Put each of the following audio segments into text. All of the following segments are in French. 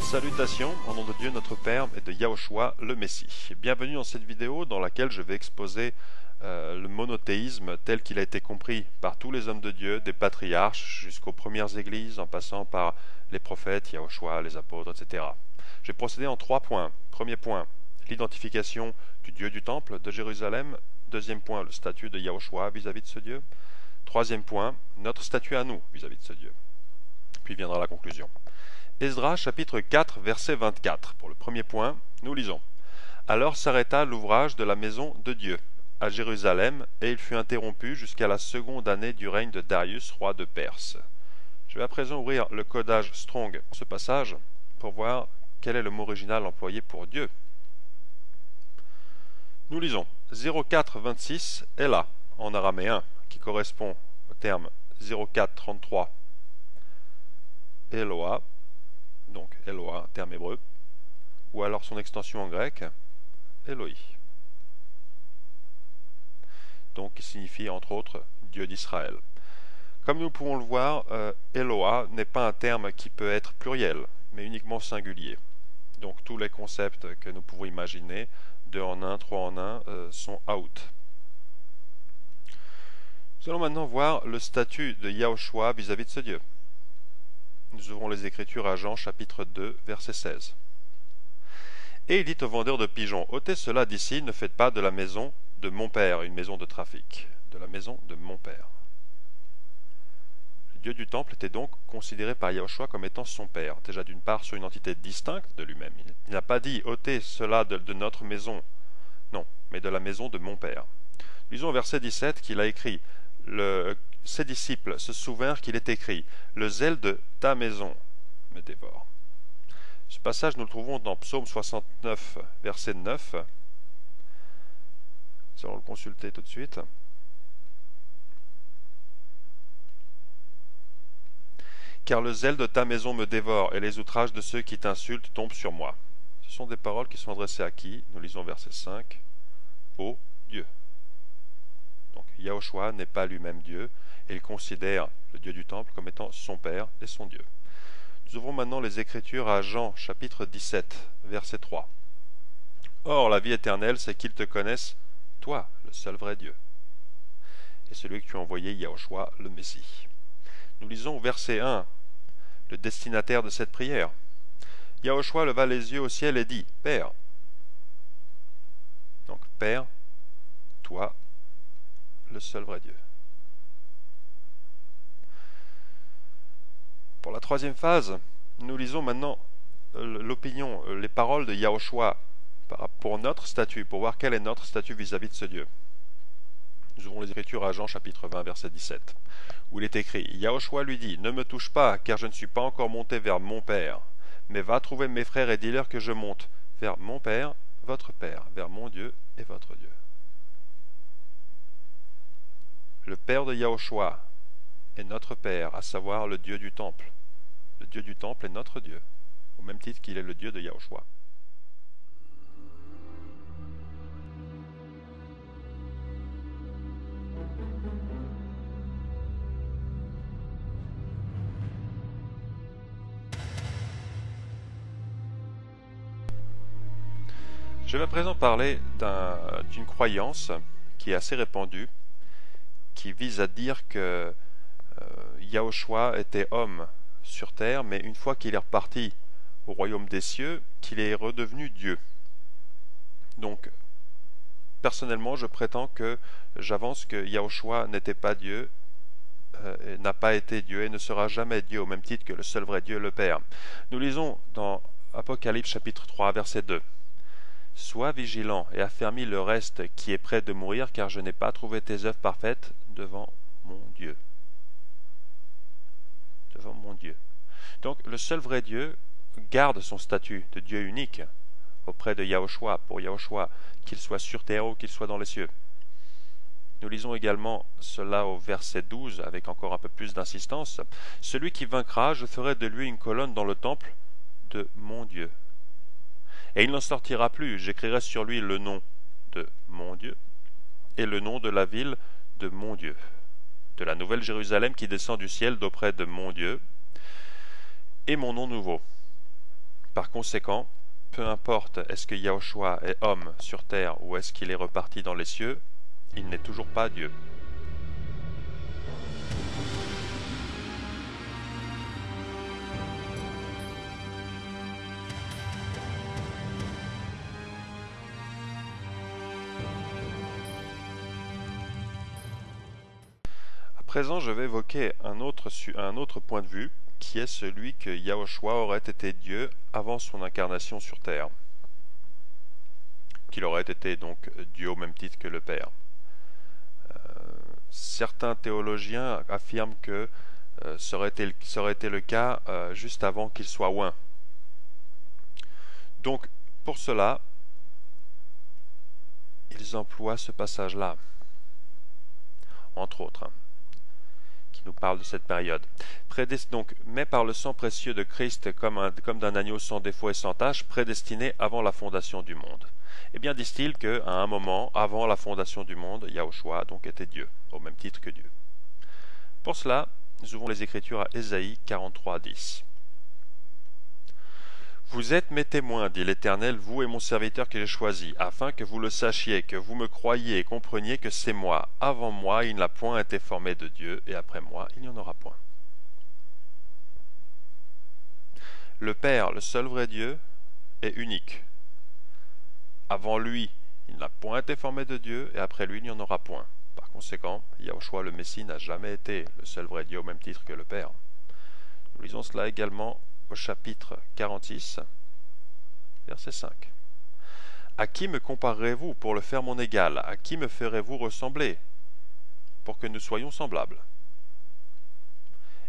Salutations, au nom de Dieu notre Père et de Yahushua le Messie. Bienvenue dans cette vidéo dans laquelle je vais exposer le monothéisme tel qu'il a été compris par tous les hommes de Dieu, des patriarches jusqu'aux premières églises, en passant par les prophètes, Yahushua, les apôtres, etc. Je vais procéder en 3 points. Premier point, l'identification du Dieu du Temple de Jérusalem. Deuxième point, le statut de Yahushua vis-à-vis de ce Dieu. Troisième point, notre statut à nous vis-à-vis de ce Dieu. Puis viendra la conclusion. Esdras chapitre 4 verset 24. Pour le premier point, nous lisons. Alors s'arrêta l'ouvrage de la maison de Dieu à Jérusalem, et il fut interrompu jusqu'à la seconde année du règne de Darius, roi de Perse. Je vais à présent ouvrir le codage Strong, ce passage, pour voir quel est le mot original employé pour Dieu. Nous lisons 0426 Ella en araméen, qui correspond au terme 0433 Eloah, donc Eloah, terme hébreu, ou alors son extension en grec, Eloi. Donc qui signifie entre autres Dieu d'Israël. Comme nous pouvons le voir, Eloah n'est pas un terme qui peut être pluriel, mais uniquement singulier. Donc tous les concepts que nous pouvons imaginer, 2 en 1, 3 en 1, sont out. Nous allons maintenant voir le statut de Yahushua vis-à-vis de ce Dieu. Nous ouvrons les Écritures à Jean chapitre 2 verset 16. Et il dit au vendeur de pigeons, ôtez cela d'ici, ne faites pas de la maison de mon père une maison de trafic, de la maison de mon père. Le Dieu du temple était donc considéré par Yahushua comme étant son père, déjà d'une part sur une entité distincte de lui-même. Il n'a pas dit ôtez cela de notre maison, non, mais de la maison de mon père. Lisons au verset 17 qu'il a écrit, ses disciples se souvinrent qu'il est écrit « Le zèle de ta maison me dévore ». Ce passage, nous le trouvons dans Psaume 69, verset 9. Nous allons le consulter tout de suite. « Car le zèle de ta maison me dévore, et les outrages de ceux qui t'insultent tombent sur moi. » Ce sont des paroles qui sont adressées à qui? Nous lisons verset 5. « Ô Dieu ». Donc Yahushua n'est pas lui-même Dieu, et il considère le Dieu du temple comme étant son Père et son Dieu. Nous ouvrons maintenant les Écritures à Jean chapitre 17, verset 3. Or la vie éternelle, c'est qu'ils te connaissent, toi, le seul vrai Dieu, et celui que tu as envoyé, Yahushua, le Messie. Nous lisons au verset 1, le destinataire de cette prière. Yahushua leva les yeux au ciel et dit, Père. Donc Père, toi, le seul vrai Dieu. Pour la troisième phase, nous lisons maintenant l'opinion, les paroles de Yahushua pour notre statut, pour voir quel est notre statut vis-à-vis de ce Dieu. Nous ouvrons les Écritures à Jean chapitre 20, verset 17, où il est écrit, Yahushua lui dit, ne me touche pas, car je ne suis pas encore monté vers mon Père, mais va trouver mes frères et dis-leur que je monte vers mon Père, votre Père, vers mon Dieu et votre Dieu. Le Père de Yahushua est notre Père, à savoir le Dieu du temple. Le Dieu du temple est notre Dieu, au même titre qu'il est le Dieu de Yahushua. Je vais à présent parler d'une croyance qui est assez répandue, qui vise à dire que Yahushua était homme sur terre, mais une fois qu'il est reparti au royaume des cieux, qu'il est redevenu Dieu. Donc, personnellement, je prétends que j'avance que Yahushua n'était pas Dieu, n'a pas été Dieu et ne sera jamais Dieu, au même titre que le seul vrai Dieu, le Père. Nous lisons dans Apocalypse chapitre 3, verset 2. « Sois vigilant et affermis le reste qui est près de mourir, car je n'ai pas trouvé tes œuvres parfaites devant mon Dieu. » Devant mon Dieu. Donc le seul vrai Dieu garde son statut de Dieu unique auprès de Yahushua, pour Yahushua, qu'il soit sur terre ou qu'il soit dans les cieux. Nous lisons également cela au verset 12 avec encore un peu plus d'insistance. « Celui qui vaincra, je ferai de lui une colonne dans le temple de mon Dieu. Et il n'en sortira plus, j'écrirai sur lui le nom de mon Dieu et le nom de la ville de mon Dieu, de la nouvelle Jérusalem qui descend du ciel d'auprès de mon Dieu, et mon nom nouveau. Par conséquent, peu importe est-ce que Yahushua est homme sur terre ou est-ce qu'il est reparti dans les cieux, il n'est toujours pas Dieu. À présent, je vais évoquer un autre point de vue, qui est celui que Yahushua aurait été Dieu avant son incarnation sur terre, qu'il aurait été donc Dieu au même titre que le Père. Certains théologiens affirment que ça aurait été le cas juste avant qu'il soit oint. Donc, pour cela, ils emploient ce passage-là, entre autres, qui nous parle de cette période. Donc, mais par le sang précieux de Christ comme d'un agneau sans défaut et sans tache, prédestiné avant la fondation du monde. Eh bien, disent-ils qu'à un moment, avant la fondation du monde, Yahushua donc était Dieu, au même titre que Dieu. Pour cela, nous ouvrons les Écritures à Ésaïe 43:10. Vous êtes mes témoins, dit l'Éternel, vous et mon serviteur que j'ai choisi, afin que vous le sachiez, que vous me croyiez et compreniez que c'est moi. Avant moi, il n'a point été formé de Dieu, et après moi, il n'y en aura point. Le Père, le seul vrai Dieu, est unique. Avant lui, il n'a point été formé de Dieu, et après lui, il n'y en aura point. Par conséquent, Yahushua le Messie n'a jamais été le seul vrai Dieu au même titre que le Père. Nous lisons cela également au chapitre 46, verset 5. À qui me comparerez-vous pour le faire mon égal? À qui me ferez-vous ressembler pour que nous soyons semblables?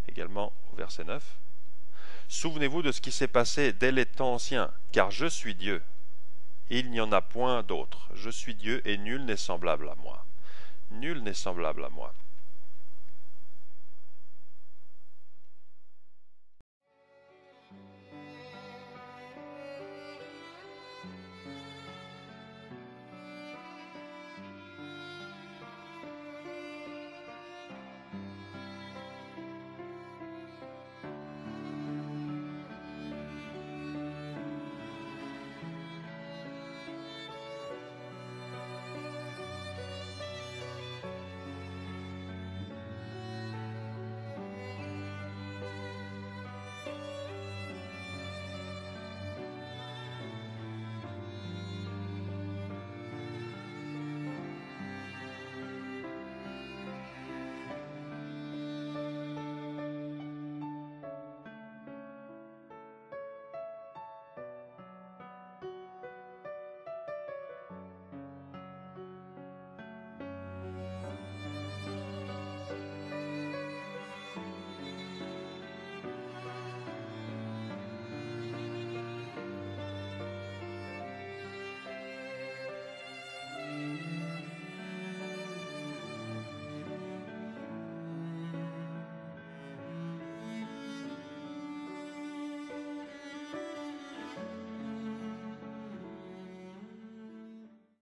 Également au verset 9. Souvenez-vous de ce qui s'est passé dès les temps anciens, car je suis Dieu. Il n'y en a point d'autre. Je suis Dieu et nul n'est semblable à moi. Nul n'est semblable à moi.